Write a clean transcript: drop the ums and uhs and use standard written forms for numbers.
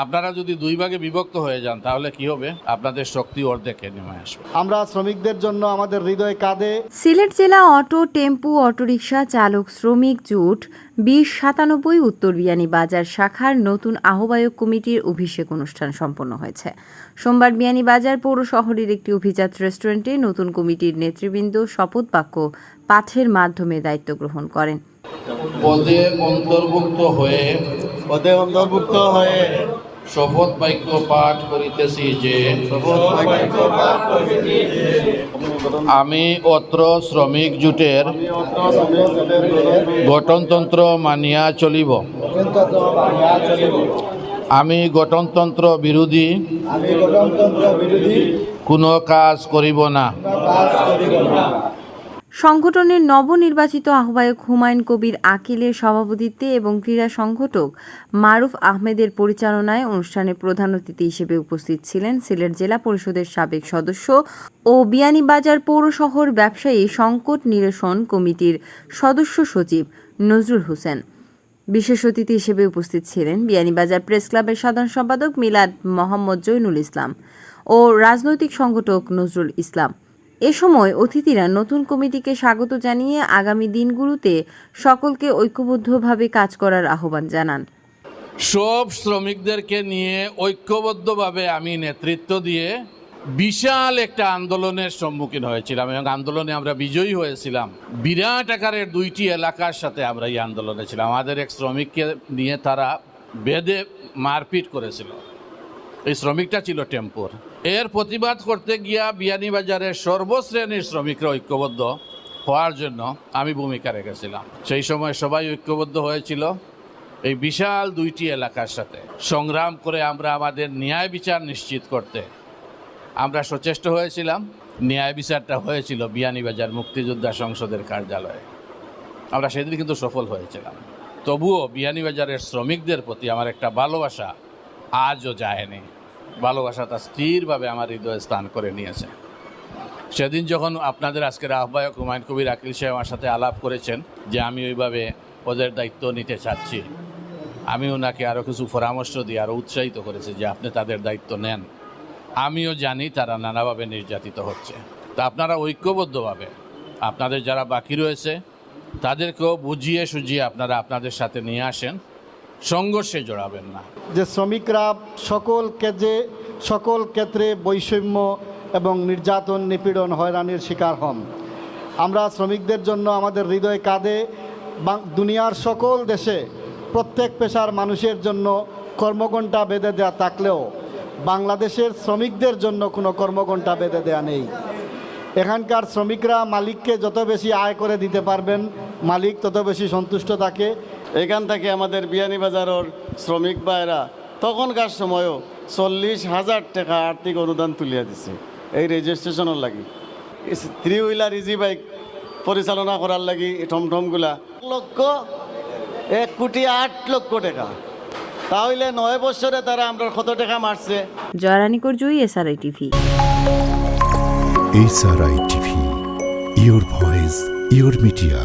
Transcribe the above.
আপনারা যদি দুই ভাগে বিভক্ত হয়ে যান তাহলে কি হবে? আপনাদের শক্তি অর্ধেকে নেমে আসবে। আমরা শ্রমিকদের জন্য আমাদের হৃদয় কাঁদে। সিলেট জেলা অটো, টেম্পু, অটোরিকশা চালক শ্রমিক জোট 2097 উত্তর বিয়ানীবাজার শাখার নতুন আহ্বায়ক কমিটির অভিষেক অনুষ্ঠান সম্পন্ন হয়েছে। সোমবার বিয়ানীবাজার পৌর শহরের একটি অভিজাত রেস্টুরেন্টে নতুন কমিটির নেতৃবৃন্দ শপথ বাক্য পাঠের মাধ্যমে দায়িত্ব গ্রহণ করেন। পদে অন্তর্ভুক্ত হয়ে শপথ বাক্য পাঠ করিতেছি যে আমি অত্র শ্রমিক জোটের গঠনতন্ত্র মানিয়া চলিব। আমি গঠনতন্ত্র বিরোধী কোনো কাজ করিব না। সংগঠনের নবনির্বাচিত আহ্বায়ক হুমায়ুন কবির আকিলের সভাপতিত্বে এবং ক্রীড়া সংগঠক মারুফ আহমেদের পরিচালনায় অনুষ্ঠানে প্রধান অতিথি হিসেবে উপস্থিত ছিলেন সিলেট জেলা পরিষদের সাবেক সদস্য ও বিয়ানীবাজার পৌর শহর ব্যবসায়ী সংকট নিরসন কমিটির সদস্য সচিব নজরুল হোসেন। বিশেষ অতিথি হিসেবে উপস্থিত ছিলেন বিয়ানীবাজার প্রেস ক্লাবের সাধারণ সম্পাদক মিলাদ মোহাম্মদ জৈনুল ইসলাম ও রাজনৈতিক সংগঠক নজরুল ইসলাম। এ সময় অতিথিরা নতুন কমিটিকে স্বাগত জানিয়ে আগামী দিনগুলোতে সকলকে ঐক্যবদ্ধভাবে কাজ করার আহ্বান জানান। সব শ্রমিকদেরকে নিয়ে ঐক্যবদ্ধভাবে আমি নেতৃত্ব দিয়ে বিশাল একটা আন্দোলনের সম্মুখীন হয়েছিলাম এবং আন্দোলনে আমরা বিজয়ী হয়েছিলাম। বিরাট আকারের 2টি এলাকার সাথে আমরা এই আন্দোলনে ছিলাম। আমাদের এক শ্রমিককে নিয়ে তারা বেঁধে মারপিট করেছিল। এই শ্রমিকটা ছিল টেম্পোর। এর প্রতিবাদ করতে গিয়া বিয়ানীবাজারের সর্বশ্রেণীর শ্রমিকরা ঐক্যবদ্ধ হওয়ার জন্য আমি ভূমিকা রেখেছিলাম। সেই সময় সবাই ঐক্যবদ্ধ হয়েছিল এই বিশাল 2টি এলাকার সাথে সংগ্রাম করে আমরা আমাদের ন্যায় বিচার নিশ্চিত করতে আমরা সচেষ্ট হয়েছিলাম। ন্যায় বিচারটা হয়েছিল বিয়ানীবাজার মুক্তিযোদ্ধা সংসদের কার্যালয়ে। আমরা সেদিন কিন্তু সফল হয়েছিলাম। তবুও বিয়ানীবাজারের শ্রমিকদের প্রতি আমার একটা ভালোবাসা আজও যায়নি। ভালোবাসাটা স্থিরভাবে আমার হৃদয়ে স্থান করে নিয়েছে। সেদিন যখন আপনাদের আজকের আহ্বায়ক হুমায়ুন কবির আকিল সাহেব আমার সাথে আলাপ করেছেন যে আমি ওইভাবে ওদের দায়িত্ব নিতে চাচ্ছি, আমি ওনাকে আরও কিছু পরামর্শ দিয়ে আরও উৎসাহিত করেছি যে আপনি তাদের দায়িত্ব নেন। আমিও জানি তারা নানাভাবে নির্যাতিত হচ্ছে। তা আপনারা ঐক্যবদ্ধভাবে আপনাদের যারা বাকি রয়েছে তাদেরকেও বুঝিয়ে সুঝিয়ে আপনারা আপনাদের সাথে নিয়ে আসেন, সংঘর্ষে জড়াবেন না। যে শ্রমিকরা সকল ক্ষেত্রে বৈষম্য এবং নির্যাতন, নিপীড়ন, হয়রানির শিকার হন। আমরা শ্রমিকদের জন্য আমাদের হৃদয় কাঁদে। দুনিয়ার সকল দেশে প্রত্যেক পেশার মানুষের জন্য কর্মঘণ্টা বেঁধে দেওয়া থাকলেও বাংলাদেশের শ্রমিকদের জন্য কোনো কর্মঘণ্টা বেঁধে দেওয়া নেই। এখানকার শ্রমিকরা মালিককে যত বেশি আয় করে দিতে পারবেন, মালিক তত বেশি সন্তুষ্ট থাকে। এখান থেকে আমাদের বিয়ানীবাজারের শ্রমিক ভাইরা তখনকার সময়ও 40,000 টাকা আর্থিক অনুদান তুলিয়া দিছে এই রেজিস্ট্রেশনের লাগি। 3 হুইলার ইজি বাইক পরিচালনা করার লাগি টমটমগুলা 1,08,00,000 টাকা। তাহলে 9 বছরে তারা আমরা কত টাকা মারছে। জয়রানী করজুই, SRI TV. SRI TV, your voice, your media.